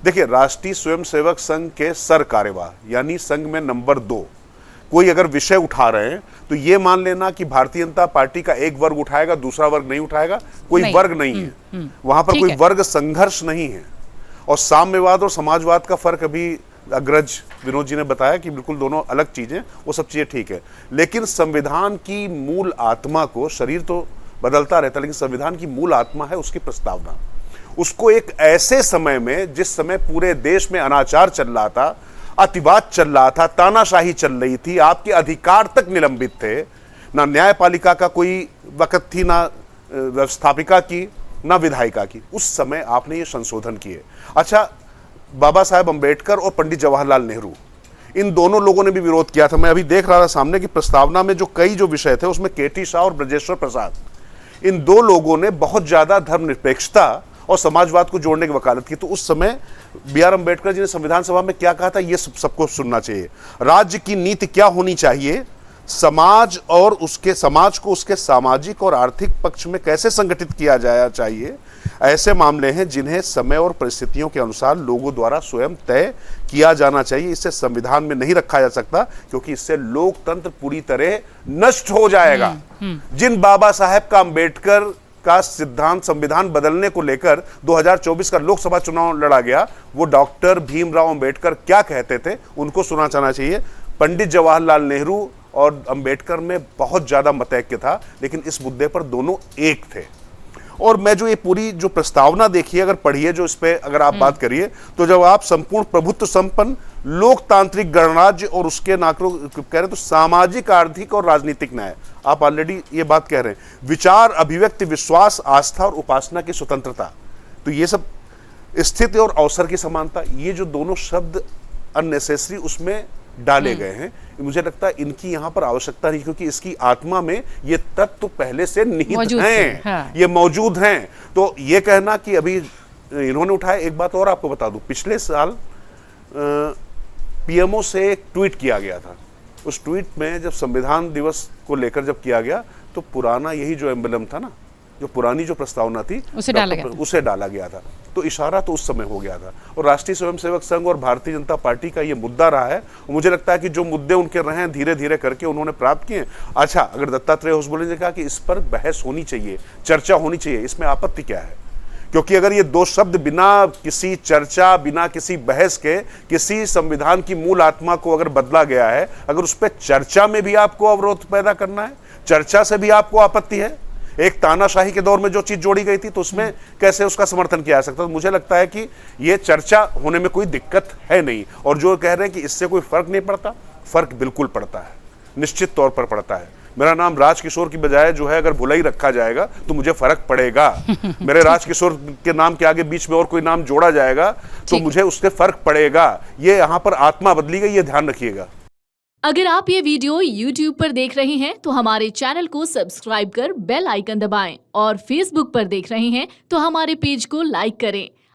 देखिए, राष्ट्रीय स्वयंसेवक संघ के सर कार्यवाह यानी संघ में नंबर 2 कोई अगर विषय उठा रहे हैं तो ये मान लेना कि भारतीय जनता पार्टी का एक वर्ग उठाएगा, दूसरा वर्ग नहीं उठाएगा। कोई वर्ग नहीं है वहां पर, कोई वर्ग संघर्ष नहीं है। और साम्यवाद और समाजवाद का फर्क अभी अग्रज विनोद जी ने बताया कि बिल्कुल दोनों अलग चीजें, वो सब चीजें ठीक है। लेकिन संविधान की मूल आत्मा को, शरीर तो बदलता रहता है लेकिन संविधान की मूल आत्मा है उसकी प्रस्तावना। उसको एक ऐसे समय में, जिस समय पूरे देश में अनाचार चल रहा था, अतिवाद चल रहा था, तानाशाही चल रही थी, आपके अधिकार तक निलंबित थे, ना न्यायपालिका का कोई वक़्त थी, ना व्यवस्थापिका की, ना विधायिका की, उस समय आपने ये संशोधन किए। अच्छा, बाबा साहेब अंबेडकर और पंडित जवाहरलाल नेहरू, इन दोनों लोगों ने भी विरोध किया था। मैं अभी देख रहा था सामने की प्रस्तावना में जो कई जो विषय थे उसमें केटी शाह और ब्रजेश्वर प्रसाद, इन दो लोगों ने बहुत ज्यादा धर्मनिरपेक्षता और समाजवाद को जोड़ने की वकालत की। तो उस समय बी.आर. अंबेडकर जी ने संविधान सभा में क्या कहा था, ये सबको सुनना चाहिए। राज्य की नीति क्या होनी चाहिए, समाज को उसके सामाजिक और आर्थिक पक्ष में कैसे संगठित किया जाना चाहिए, ऐसे मामले हैं जिन्हें समय और परिस्थितियों के अनुसार लोगों द्वारा स्वयं तय किया जाना चाहिए। इसे संविधान में नहीं रखा जा सकता क्योंकि इससे लोकतंत्र पूरी तरह नष्ट हो जाएगा। जिन बाबा साहेब का अंबेडकर का सिद्धांत संविधान बदलने को लेकर 2024 का लोकसभा चुनाव लड़ा गया, वो डॉक्टर भीमराव अंबेडकर क्या कहते थे उनको सुना जाना चाहिए। पंडित जवाहरलाल नेहरू और अंबेडकर में बहुत ज्यादा मतैक्य था, लेकिन इस मुद्दे पर दोनों एक थे। और मैं जो ये पूरी जो प्रस्तावना देखिए, अगर पढ़िए, जो इस पे अगर आप बात करिए, तो जब आप संपूर्ण प्रभुत्व संपन्न लोकतांत्रिक गणराज्य और उसके नागरिकों कह रहे हैं तो सामाजिक, आर्थिक और राजनीतिक न्याय, आप ऑलरेडी ये बात कह रहे हैं, विचार, अभिव्यक्ति, विश्वास, आस्था और उपासना की स्वतंत्रता, तो ये सब, स्थिति और अवसर की समानता, ये जो दोनों शब्द अननेसेसरी उसमें डाले गए हैं, मुझे लगता है इनकी यहां पर आवश्यकता नहीं, क्योंकि इसकी आत्मा में ये तत्व तो पहले से निहित हैं, हाँ। ये मौजूद हैं। तो ये कहना कि अभी इन्होंने उठाया, एक बात और आपको बता दूं, पिछले साल पीएमओ से एक ट्वीट किया गया था। उस ट्वीट में जब संविधान दिवस को लेकर जब किया गया तो पुराना यही जो एम्बलम था ना, जो पुरानी जो प्रस्तावना थी उसे डाला गया था। तो इशारा तो उस समय हो गया था। और राष्ट्रीय स्वयंसेवक संघ और भारतीय जनता पार्टी का ये मुद्दा रहा है। मुझे लगता है कि जो मुद्दे उनके रहे हैं धीरे धीरे करके उन्होंने प्राप्त किए। अच्छा, अगर दत्तात्रेय होसबोले ने कहा कि इस पर बहस होनी चाहिए, चर्चा होनी चाहिए, इसमें आपत्ति क्या है? क्योंकि अगर ये दो शब्द बिना किसी चर्चा, बिना किसी बहस के किसी संविधान की मूल आत्मा को अगर बदला गया है, अगर उस पर चर्चा में भी आपको अवरोध पैदा करना है, चर्चा से भी आपको आपत्ति है, एक तानाशाही के दौर में जो चीज जोड़ी गई थी तो उसमें कैसे उसका समर्थन किया जा सकता? तो मुझे लगता है कि ये चर्चा होने में कोई दिक्कत है नहीं। और जो कह रहे हैं कि इससे कोई फर्क नहीं पड़ता, फर्क बिल्कुल पड़ता है, निश्चित तौर पर पड़ता है। मेरा नाम राजकिशोर की बजाय जो है अगर भुलाई रखा जाएगा तो मुझे फर्क पड़ेगा। मेरे राजकिशोर के नाम के आगे बीच में और कोई नाम जोड़ा जाएगा तो मुझे उससे फर्क पड़ेगा। ये यहाँ पर आत्मा बदली गई, ये ध्यान रखिएगा। अगर आप ये वीडियो YouTube पर देख रहे हैं तो हमारे चैनल को सब्सक्राइब कर बेल आइकन दबाएं, और Facebook पर देख रहे हैं तो हमारे पेज को लाइक करें।